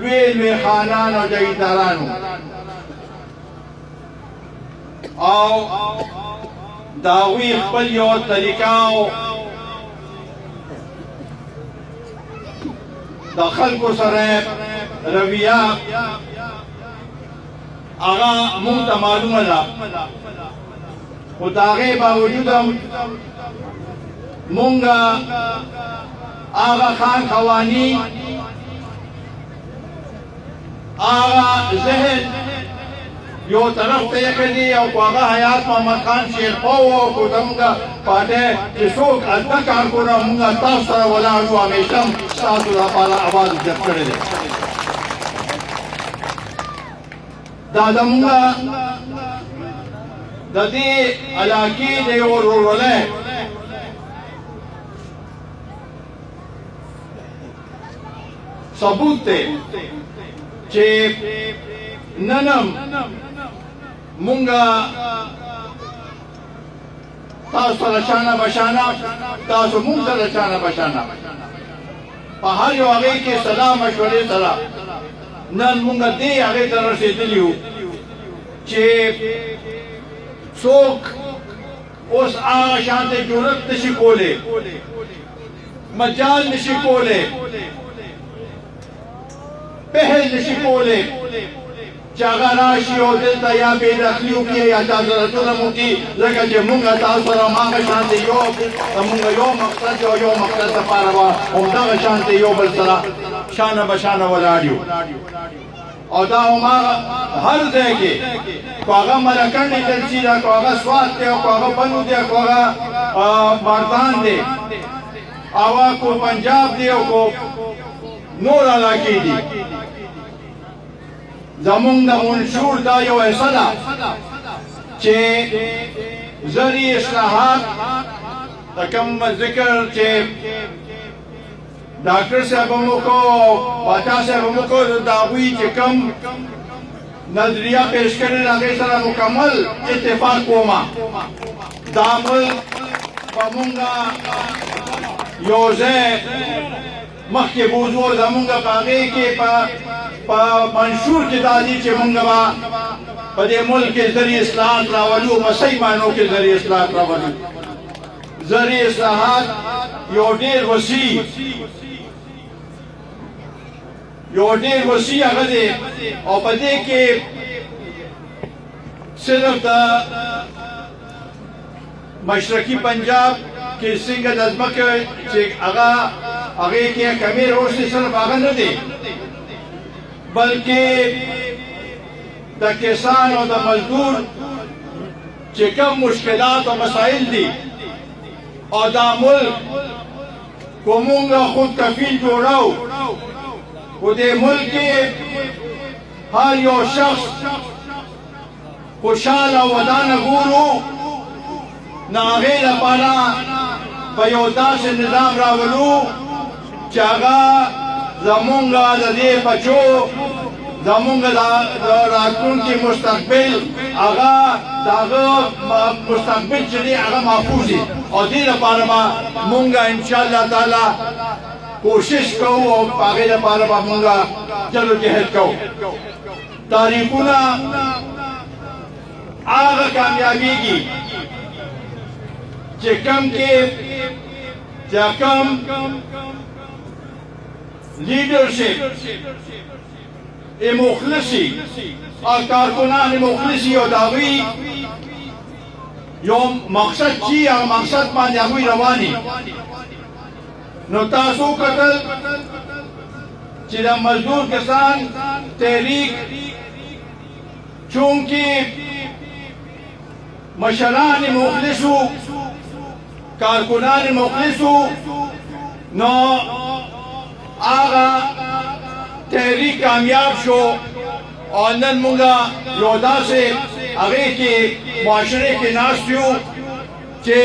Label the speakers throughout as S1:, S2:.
S1: لوی خانان او جگیردارانو او داوی خپل یو طریقه او د خلکو سره رویه هغه مونږ ته معلومه ده، خو د هغې باوجود هم مونږ هغه خان خواني هغه ذهن یو طرف ته یې کړي او هغه حیات محمد خان شیرپا و او کو زموږ پارټۍ چې څوک هلته کارکونه مونږ تاسو سره ولاړ یو، همیشه هم ستاسو لپاره اواز اوچت کړی دی. دا زموږ د دې علاقې د یو ورورولۍ ثبوت دی چې ننم مونږه تاسو سره شانه بشانه، تاسو مونږ سره شانه بشانه په هر یو هغې کې صلاح مشورې سره نن مونږ دې هغې ته رسېدلي یو چې څوک اوس هغه شانته جرأت نشي کولی، مجال نشي کولی، پهل نشي کولی چې هغه راشي او دلته یا بېدخلي وکړي یا چاځرتونه مو کړي، ځکه چې مونږ تاسو سره هماغه شانتې یو زمونږ یو مقصد او یو مقصد دپاره به همدغه شانتې یو بل سره شانه بشانه ولاړ یو. او دا هماغه هر ځای کې که هغه ملکنډې جلسي ده، که هغه سوات دی، که هغه بنو دی، که هغه بارتان دی، او که پنجاب دی او که نور علاقې دي، زمونږ د منشور دا یو حصه ده چې زرعي اصلاحات د کوم ذکر چې ډاکټر صاحب هم وکړو، پاچا صاحب هم وکړو، د هغوی چې کوم نظریه پیش کړې ده هغې سره مکمل اتفاق کومه. دا ملک به مونږ یو ځای مخکې بوځو، زمونږ په هغې کې په منشور کې دا دي چې مونږ به په دې ملک کې زرعي اصلاحات راولو، په صحیح معنو کې زرعي اصلاحات راولو. زرعي اصلاحات یو ډېر وسیع هغه دی او په دې کې صرف د مشرقي پنجاب کې څنګه د ځمکې چې هغې کې کمې روشتې صرف هغه نه دی، بلکې د کسان او د مزدور چې کوم مشکلات او مسائل دي او دا ملک کو مونږ خود کفیل جوړو، خو دې ملک کې هر یو شخص خوشحاله او ودانه ګورو، نو هغې لپاره په یو داسې نظام راولو چې هغه زمونږ د دې بچو زمونږ د راتلونکي مستقبل هغه د هغه مستقبل چې دی هغه محفوظ وي، او دې لپاره به مونږ انشاءالله تعالی کوشش کوو او په هغې لپاره به مونږ جدوجهد کوو. تاریخونه هغه کامیابېږي چې کوم کې چې کوم لیډرشپ مخلصي او کارکنان مخلصي او د هغوی یو مقصد چې هغه مقصد باندې هغوی رواني. نو تاسو کتل چې د مزدور کسان تحریک چونکې مشران مخلصو، کارکنان مخلصو، نو هغه تحریک کامیاب شو او نن مونږه یو داسې هغې کې معاشرې کې ناست یو چې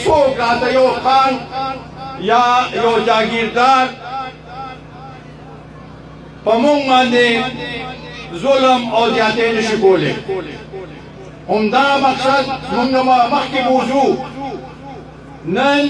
S1: څوک راته یو خان یا یو جاگیردار په مونږ باندې ظلم او زیاتې نشي کولی. همدا مقصد مونږ مخکې بوځو. نن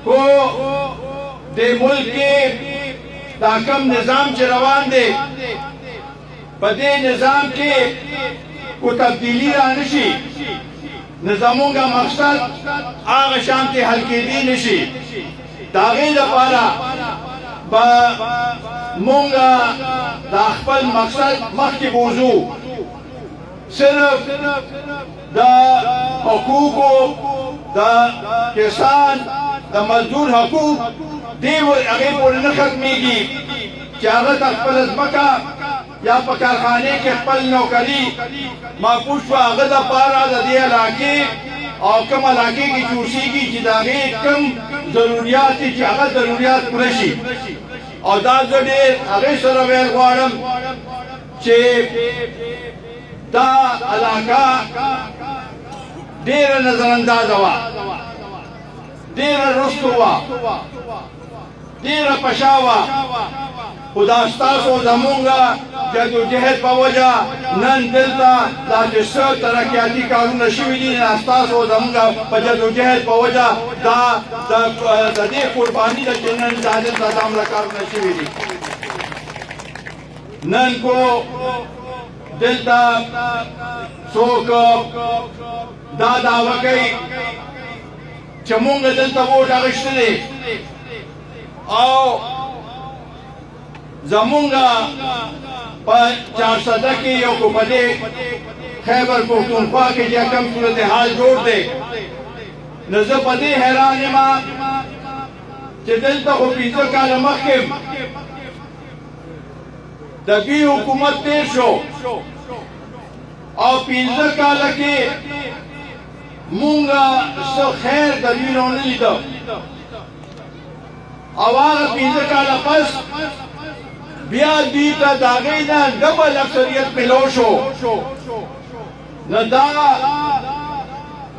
S1: کو دې ملک کې دا کم نظام چې روان دی په دې نظام کې کو تبدیلی را نشي نظامونګه مقصد هغه شانتي حل کېدی نشي دا غي لپاره با مونږه دا خپل مقصد مخکې بوزو صرف دا حقوقو دا کسان دا مزدور حقوق دیو هغې پورې نه ختمېږي چې هغه ته خپل ځمکه یا په کارخانې کې خپل نوکري معقول شوه هغه دپاره د دې علاقې او کوم علاقې کې چې اوسېږي چې د هغې کوم ضروریات دي چې هغه ضروریات پوره شي او دا زه ډېر هغې سره ویل غواړم چې دا علاقه ډېره نظراندازه وه ډېره رستو وه ډېره پشا وه خو دا ستاسو زمونږه جدوجهد په وجه نن دلته دا چې څه ترقیاتي کارونه شوي دي ستاسو زمونږه په جدوجهد په وجه دا د دې قرباني ده چې نن دا دلته دا کارونه شوي دي نن کو دلته څوک دا دعوه کوي چې مونږ دلته ووټ اخیستی دی او زمونږه په چارسده کې یو کو په دې خیبر پښتونخوا کې چې کوم صورتحال جوړ دی نو زه په دې حیران یم چې دلته خو 15 کاله مخکې د دوی حکومت تیر شو او 15 کاله کې مونږه څه خیر د دوی نه ونه لیده او هغه 15 کاله پس بیا دوی ته د هغې نه ډبل اکثریت ملو شو نو دا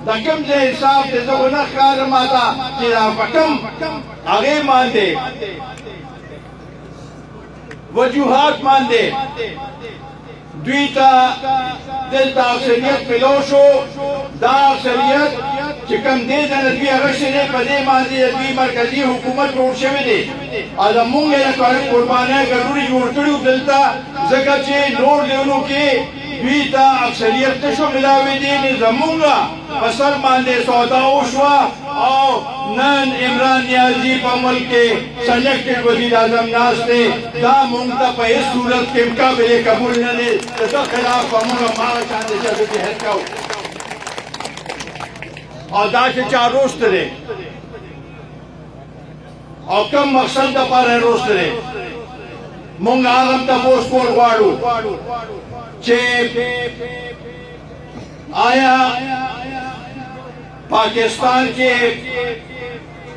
S1: د کوم ځای حساب دی زه خو نه ښکاره ماته چې دا په کوم هغې باندې وجوهات باندې دوی ته دلته اکثریت ملو شو دا اکثریت چې کوم دی د دوی اخیستی دی په دې باندې د دوی مرکزي حکومت جوړ شوی دی او زمونږ یې قربانۍ ګډوډي جوړ کړي دلته ځکه چې نور ځایونو کې دوی ته اکثریت نه شو ملاوېدی نو زمونږه په سر باندې سودا وشوه او نن عمران نیازي په ملک کې سلیکټډ وزیر اعظم ناست دی دا مونږ ته په هېڅ صورت کې قابل قبول نه دی د ده خلاف به مونږ هماغه شانې جدوجهد کوو او دا چې چا روست دی او کوم مقصد دپاره یې روست دی مونږ هغه هم تپوس کول غواړو چې آیا پاکستان کې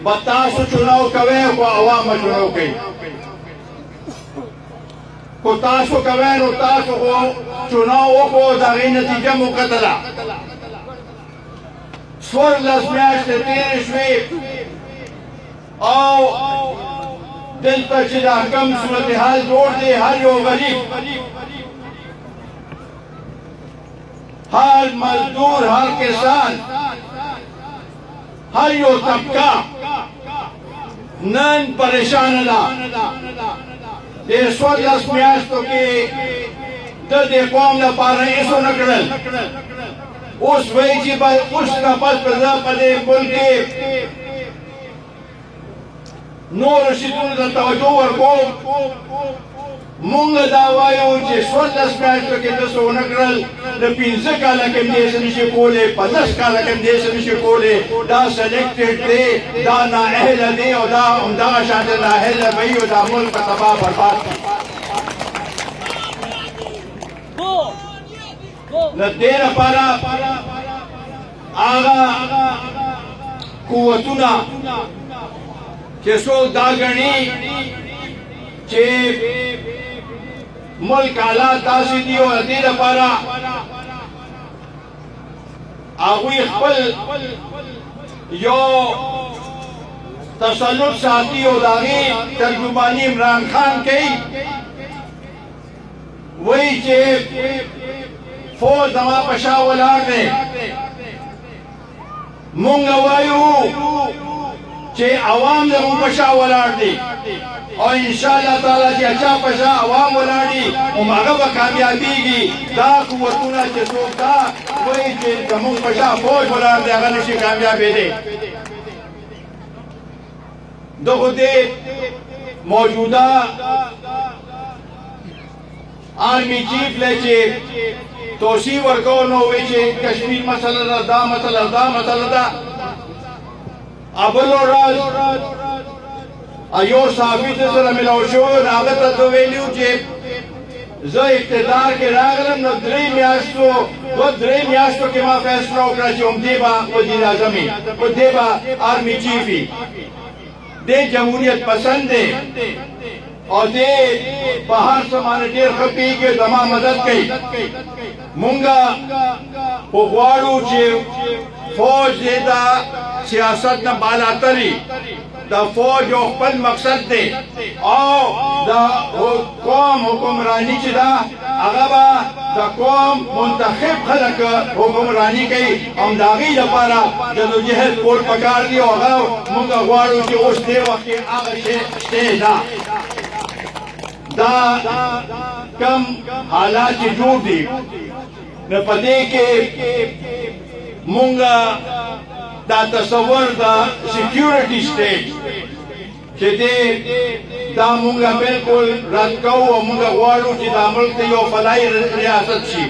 S1: به تاسو چناو کوئ خو عوام به چناو کوي خو تاسو کوئ نو تاسو خو چناو وکړو د هغې نتیجه مو کتله 14 میاشتې تېرې شوې او دلته چې دا کوم صورتحال جوړ دی هر یو غریب هر مزدور هر کسان هر یو طبقه نن پریشان ده د 14 میاشتو کې د دې قوم لپاره هېڅ ونه کړل اوس وایي چې اوس نه پس به زه په دې ملک کې نورو شیانو ته توجه ورکوم مونږ دا وایو چې 14 میاشتو کې داسې ونه کړل د 15 کاله کې هم داسې نشي کولی په 10 کاله کې هم داسې نشي کولی دا سلیکټډ دی دا نااهله دی او دا همدغه شانته نااهله به وي او دا ملک به تباه برباد کړي د دې لپاره هغه قوتونه چې څوک دا ګڼي چې ملک حالات داسې دي او د دې لپاره هغوی خپل یو تسلط ساتي او د هغې ترجماني عمران خان کوي وایي چې فوج زما په شا ولاړ دی مونږ وایو چې عوام زموږ په شا ولاړ دي او ان شاء الله تعالی چې اچا پشا عوام ولاړي او هغه به کامیابیږي دا قوتونه چې څوک دا وایي چې زموږ پشا فوج ولاړ دی هغه نشي کامیابېدی دغه دې موجوده آرمی چیف له چې توصیه ورکو نو وی چې کشمیر مسله دا مسله دا ابل راز ایو صحابي سره ملاو شو هغه ته ویلو چې زه اقتدار کې راغلم نو درې میاشتو کې ما فیصله وکړه چې هم دې به وزیر اعظم وي او دې به آرمی چیف وي دې جمهوریت پسند دی او دې په هر څه باندې ډېر ښه پوهېږي زما مدد کوي مونږ غواړو چې فوج دې دا سیاست نه بالاتر وي دا فوج یو خپل مقصد دی او دا قوم حکمرانی چې دا هغه به د قوم منتخب خلک حکمرانی کوي او د هغې لپاره جدوجهد کول پکار دي او هغه مونږ غواړو چې اوس دې وخت کې هغه شی شته دا کم حالات چې جوړ دي نو په دې کې مونږ دا تصور دا سیکیورټي سټیټ چې دې دا مونږ بالکل رد کوو او مونږ غواړو چې دا ملک ته یو فلاحي ریاست شي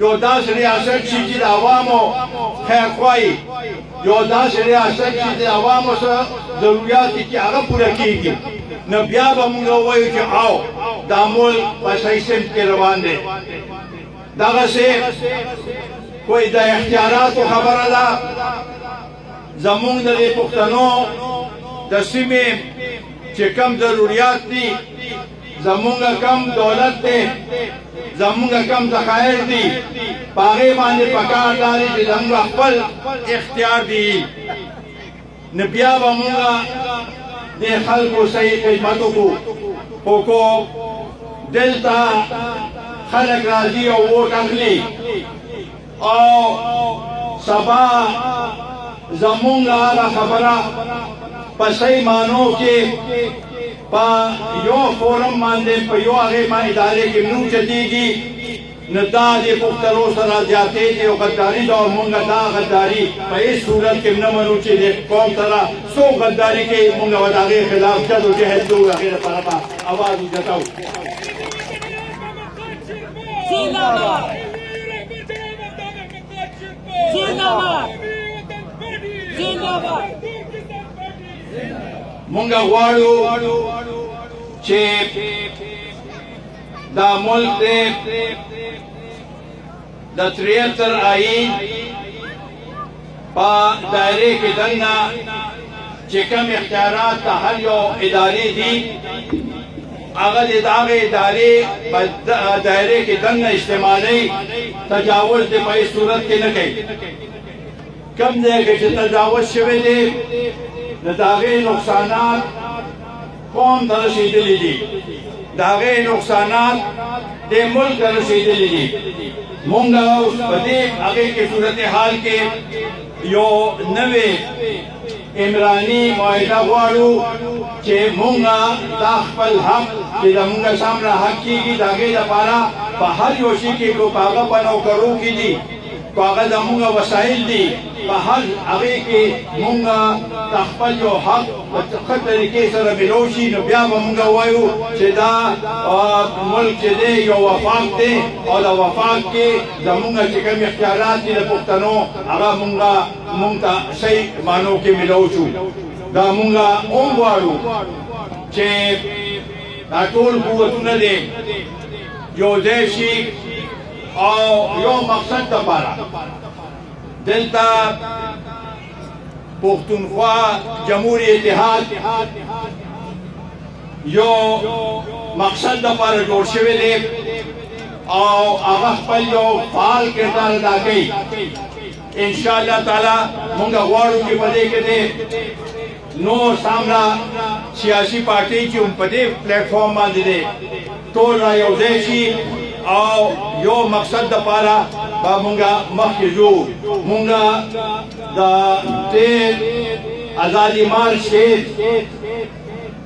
S1: یو داسې ریاست شي چې د عوامو خیرخواهي یو داسې ریاست چې د عوامو سره ضروریات چې هغه پوره کېږي نو بیا به مونږ ووایو چې آو دا ملک په صحیح سمت کې روان دی دغسې کوئی د اختیاراتو خبره ده زمونږ د دې پښتنو د سیمې چې کم ضروریات دي زمونږ کم دولت دی زمونږ کم ذخایر دي په هغې باندې پکار دا دی چې زمونږ خپل اختیار دي نو بیا به مونږ دې خلکو صحیح خدمت وکړو خو کو دلته خلک راځي او ووټ اخلي او سبا زمونږ هغه خبره په صحیح معنو کې په یو فورم باندې په یو هغې ادارې کې نه اوچتېږي نو دا د پښتنو سره زیاتې دي او غداري ده او مونږ دا غداري په هېڅ صورت کې نه منو چې د قوم سره څوک غداري کوي مونږ به د هغې خلاف جدوجهد کوو هغې لپاره به اواز اوچتوو مونږ غواړو چې دا ملک دی د 73 آئین په دایرې کې دننه چې کوم اختیارات د هر یو ادارې دي هغه د هغې ادارې په دایرې کې دننه استعمالوي تجاوز د په هېڅ صورت کې نه کوي کم ځای کې چې تجاوز شوی دی د هغې نقصانات قوم ته رسېدلي دي د هغې نقصانات د ملک ته رسېدلي دي مونږ اوس په دې هغې کې صورتحال کې یو نوې عمراني معاهده غواړو چې مونږ دا خپل حق چې زمونږ سامنے حق کېږي د هغې لپاره په هر یو شي کې کو هغه په نوکرو کې دي کو هغه زمونږ وسایل دي په هر هغې کې مونږ د خپل یو حق په ښه طریقې سره ملو شي نو بیا به مونږ ووایو چې دا ملک چې دی یو وفاق دی او د وفاق کې زمونږ چې کوم اختیارات دي د پښتنو هغه مونږ ته صحیح معنو کې ملو شو دا مونږ هم غواړو چې دا ټول قوتونه دي یو ځای شي او یو مقصد دپاره دلته پښتونخوا جمهوری اتحاد یو مقصد دپاره جوړ شوی دی او هغه خپل یو فعال کردار ادا کوي انشاءالله تعالی مونږ غواړو چې په دې کې دی نور سامنا سیاسي پارټۍ چې هم په دې پلیټ فارم باندې دی ټول را یو ځای شي او یو مقصد دپاره به مونږ مخکې ځو مونږ د تېر ازادي مارچ کې